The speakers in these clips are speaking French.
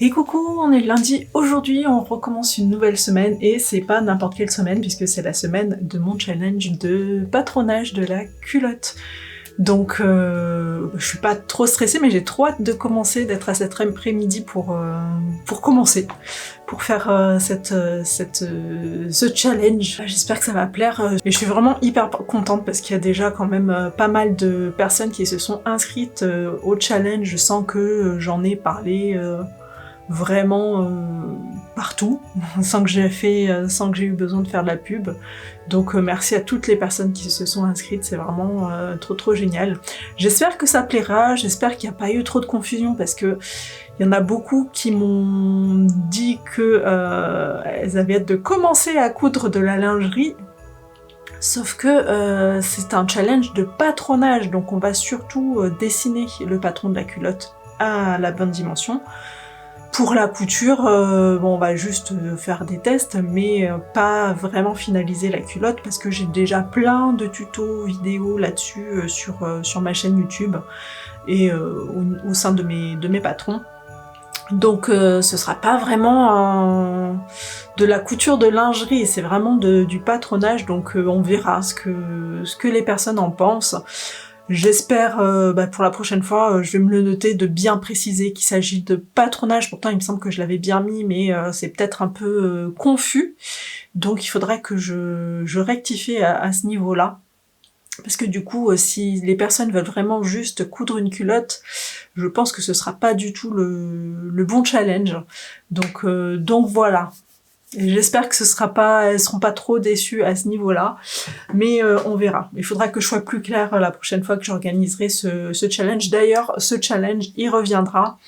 Et coucou, on est lundi, aujourd'hui on recommence une nouvelle semaine et c'est pas n'importe quelle semaine puisque c'est la semaine de mon challenge de patronage de la culotte. Donc je suis pas trop stressée mais j'ai trop hâte de commencer, d'être à cet après-midi pour commencer, pour faire ce challenge. J'espère que ça va plaire et je suis vraiment hyper contente parce qu'il y a déjà quand même pas mal de personnes qui se sont inscrites au challenge sans que j'en ai parlé vraiment partout, sans que j'ai eu besoin de faire de la pub. Donc merci à toutes les personnes qui se sont inscrites, c'est vraiment trop génial. J'espère que ça plaira, j'espère qu'il n'y a pas eu trop de confusion parce que il y en a beaucoup qui m'ont dit que elles avaient hâte de commencer à coudre de la lingerie. Sauf que c'est un challenge de patronage, donc on va surtout dessiner le patron de la culotte à la bonne dimension. Pour la couture, bon, on va juste faire des tests, mais pas vraiment finaliser la culotte parce que j'ai déjà plein de tutos vidéo là-dessus sur ma chaîne YouTube et au sein de mes patrons. Donc ce sera pas vraiment de la couture de lingerie, c'est vraiment du patronage, donc on verra ce que les personnes en pensent. J'espère, pour la prochaine fois, je vais me le noter de bien préciser qu'il s'agit de patronage. Pourtant, il me semble que je l'avais bien mis, mais c'est peut-être un peu confus. Donc, il faudrait que je rectifie à ce niveau-là. Parce que du coup, si les personnes veulent vraiment juste coudre une culotte, je pense que ce sera pas du tout le bon challenge. Donc voilà. J'espère que elles seront pas trop déçues à ce niveau-là, mais on verra. Il faudra que je sois plus claire la prochaine fois que j'organiserai ce challenge. D'ailleurs, ce challenge, il reviendra,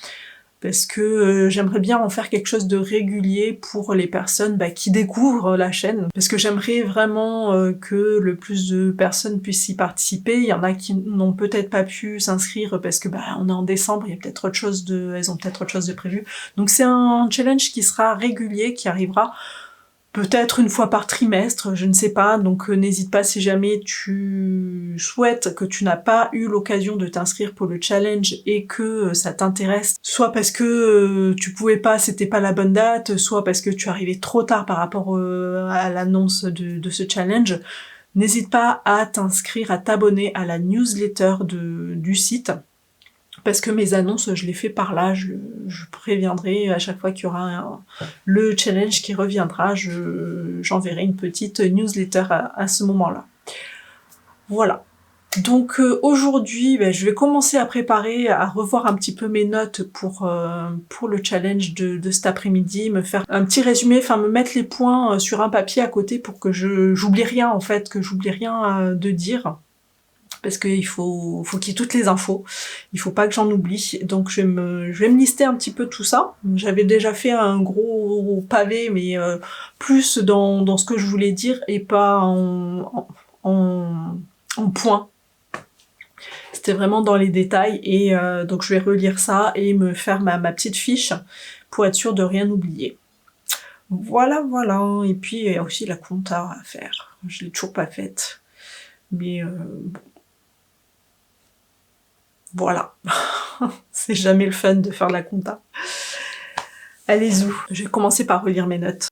parce que j'aimerais bien en faire quelque chose de régulier pour les personnes qui découvrent la chaîne, parce que j'aimerais vraiment que le plus de personnes puissent y participer. Il y en a qui n'ont peut-être pas pu s'inscrire parce que on est en décembre, il y a peut-être elles ont peut-être autre chose de prévu. Donc c'est un challenge qui sera régulier, qui arrivera peut-être une fois par trimestre, je ne sais pas, donc n'hésite pas si jamais tu souhaites, que tu n'as pas eu l'occasion de t'inscrire pour le challenge et que ça t'intéresse, soit parce que tu pouvais pas, c'était pas la bonne date, soit parce que tu arrivais trop tard par rapport à l'annonce de ce challenge, n'hésite pas à t'inscrire, à t'abonner à la newsletter du site. Parce que mes annonces, je les fais par là, je préviendrai à chaque fois qu'il y aura le challenge qui reviendra, j'enverrai une petite newsletter à ce moment-là. Voilà. Donc aujourd'hui, je vais commencer à préparer, à revoir un petit peu mes notes pour le challenge de cet après-midi, me faire un petit résumé, me mettre les points sur un papier à côté pour que j'oublie rien en fait, que j'oublie rien de dire. Parce qu'il faut qu'il y ait toutes les infos, il faut pas que j'en oublie, donc je vais me lister un petit peu tout ça. J'avais déjà fait un gros pavé, mais plus dans ce que je voulais dire et pas en points. C'était vraiment dans les détails, et donc je vais relire ça et me faire ma petite fiche pour être sûre de rien oublier. Voilà, et puis il y a aussi la compta à faire, je l'ai toujours pas faite, mais bon. Voilà, c'est jamais le fun de faire la compta. Allez-y, je vais commencer par relire mes notes.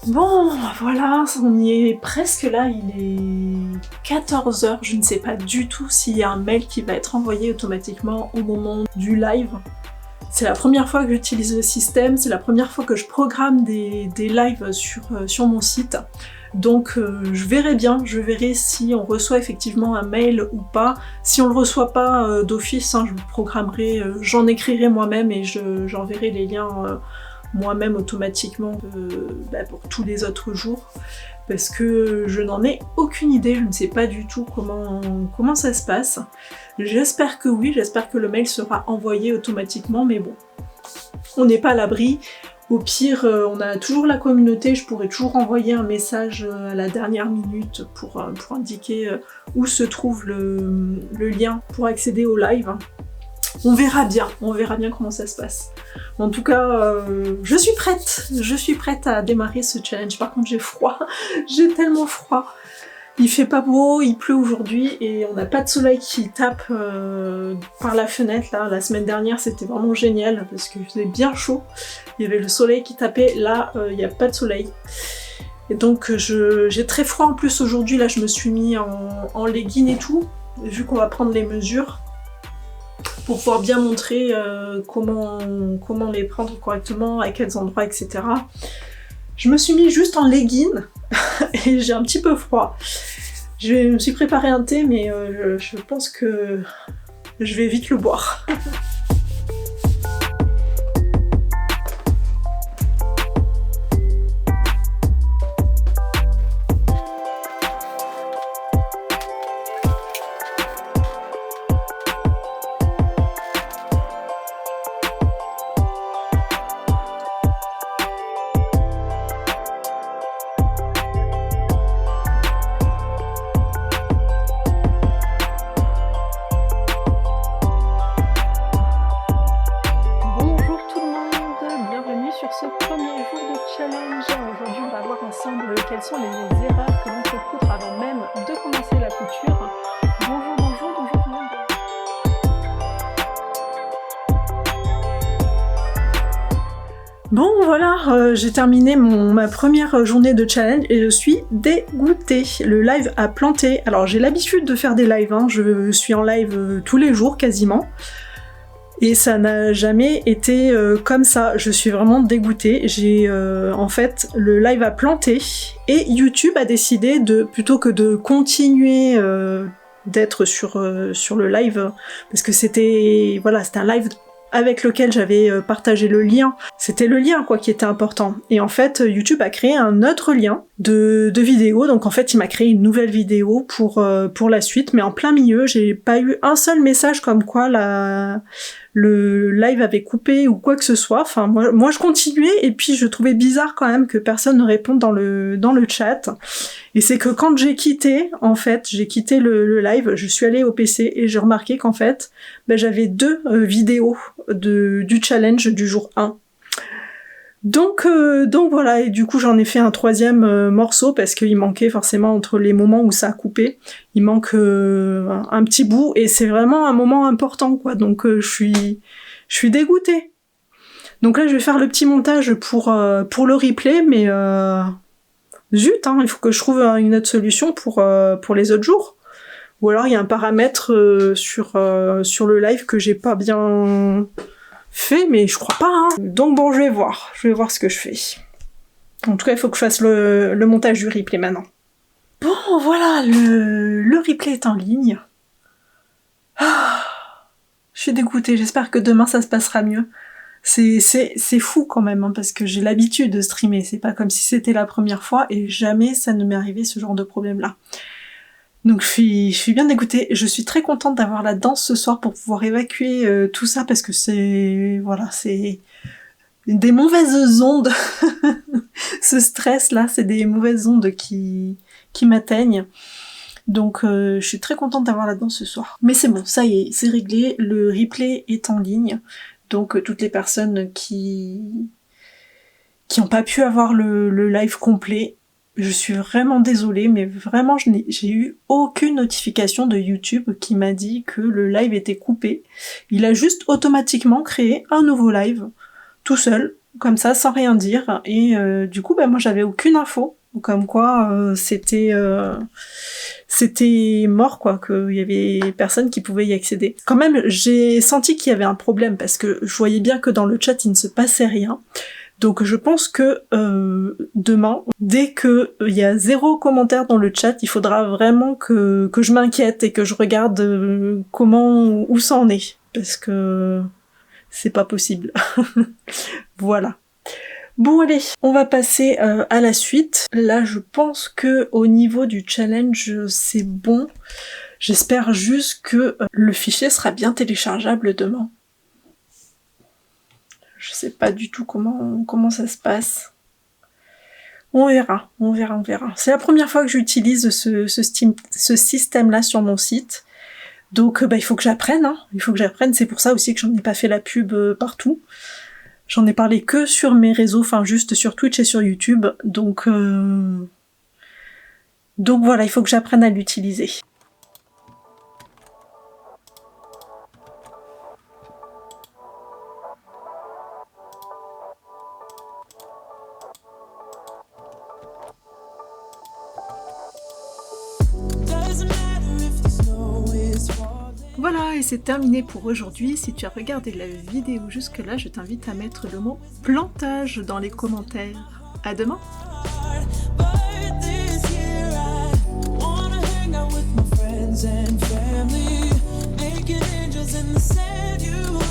Bon, voilà, on y est presque là, il est 14h, je ne sais pas du tout s'il y a un mail qui va être envoyé automatiquement au moment du live. C'est la première fois que j'utilise le système, c'est la première fois que je programme des lives sur mon site. Donc je verrai si on reçoit effectivement un mail ou pas. Si on le reçoit pas d'office, je programmerai, j'en écrirai moi-même et j'enverrai les liens moi-même automatiquement pour tous les autres jours, parce que je n'en ai aucune idée, je ne sais pas du tout comment ça se passe. J'espère que oui, j'espère que le mail sera envoyé automatiquement, mais bon, on n'est pas à l'abri. Au pire, on a toujours la communauté, je pourrais toujours envoyer un message à la dernière minute pour indiquer où se trouve le lien pour accéder au live. On verra bien comment ça se passe. En tout cas, je suis prête à démarrer ce challenge. Par contre, j'ai froid, j'ai tellement froid. Il fait pas beau, il pleut aujourd'hui et on n'a pas de soleil qui tape par la fenêtre là. La semaine dernière, c'était vraiment génial parce qu'il faisait bien chaud. Il y avait le soleil qui tapait, là, il n'y a pas de soleil. Et donc j'ai très froid en plus aujourd'hui, là je me suis mis en legging et tout, vu qu'on va prendre les mesures pour pouvoir bien montrer comment les prendre correctement, à quels endroits, etc. Je me suis mis juste en legging et j'ai un petit peu froid. Je me suis préparé un thé, mais je pense que je vais vite le boire. Quelles sont les erreurs que l'on peut coudre avant même de commencer la couture. Bonjour tout le monde. Bon voilà, j'ai terminé ma première journée de challenge et je suis dégoûtée. Le live a planté. Alors j'ai l'habitude de faire des lives, hein. Je suis en live tous les jours quasiment. Et ça n'a jamais été comme ça, je suis vraiment dégoûtée. En fait, le live a planté et YouTube a décidé plutôt que de continuer d'être sur le live, parce que c'était un live avec lequel j'avais partagé le lien. C'était le lien qui était important. Et en fait, YouTube a créé un autre lien de vidéo. Donc en fait, il m'a créé une nouvelle vidéo pour la suite, mais en plein milieu, j'ai pas eu un seul message comme quoi le live avait coupé ou quoi que ce soit. Enfin, moi je continuais et puis je trouvais bizarre quand même que personne ne réponde dans le chat. Et c'est que quand j'ai quitté le live, je suis allée au PC et j'ai remarqué qu'en fait, j'avais 2 vidéos du challenge du jour 1. Donc voilà, et du coup j'en ai fait un 3e morceau parce qu'il manquait forcément entre les moments où ça a coupé, il manque un petit bout et c'est vraiment un moment important quoi, donc je suis dégoûtée. Donc là je vais faire le petit montage pour le replay, mais zut, hein, il faut que je trouve une autre solution pour les autres jours. Ou alors il y a un paramètre sur le live que j'ai pas bien fait, mais je crois pas, hein. Donc bon, je vais voir ce que je fais. En tout cas, il faut que je fasse le montage du replay maintenant. Bon, voilà, le replay est en ligne. Je suis dégoûtée, j'espère que demain ça se passera mieux. C'est fou quand même, hein, parce que j'ai l'habitude de streamer, c'est pas comme si c'était la première fois, et jamais ça ne m'est arrivé ce genre de problème-là. Donc je suis bien dégoûtée, je suis très contente d'avoir la danse ce soir pour pouvoir évacuer tout ça, parce que c'est des mauvaises ondes. Ce stress-là, c'est des mauvaises ondes qui m'atteignent. Donc je suis très contente d'avoir la danse ce soir. Mais c'est bon, ça y est, c'est réglé, le replay est en ligne. Donc toutes les personnes qui n'ont pas pu avoir le live complet, je suis vraiment désolée, mais vraiment j'ai eu aucune notification de YouTube qui m'a dit que le live était coupé. Il a juste automatiquement créé un nouveau live, tout seul, comme ça, sans rien dire. Et du coup, moi j'avais aucune info, comme quoi c'était mort, quoi, qu'il y avait personne qui pouvait y accéder. Quand même, j'ai senti qu'il y avait un problème, parce que je voyais bien que dans le chat, il ne se passait rien. Donc je pense que demain, dès qu'il y a 0 commentaire dans le chat, il faudra vraiment que je m'inquiète et que je regarde où ça en est. Parce que c'est pas possible. Voilà. Bon allez, on va passer à la suite. Là je pense que au niveau du challenge c'est bon. J'espère juste que le fichier sera bien téléchargeable demain. Je sais pas du tout comment ça se passe. On verra. C'est la première fois que j'utilise ce système-là sur mon site. Donc il faut que j'apprenne, hein. Il faut que j'apprenne, c'est pour ça aussi que j'en ai pas fait la pub partout. J'en ai parlé que sur mes réseaux, enfin juste sur Twitch et sur YouTube, donc voilà, il faut que j'apprenne à l'utiliser. Voilà, et c'est terminé pour aujourd'hui. Si tu as regardé la vidéo jusque-là, je t'invite à mettre le mot plantage dans les commentaires. À demain! And family, making angels in the sand, you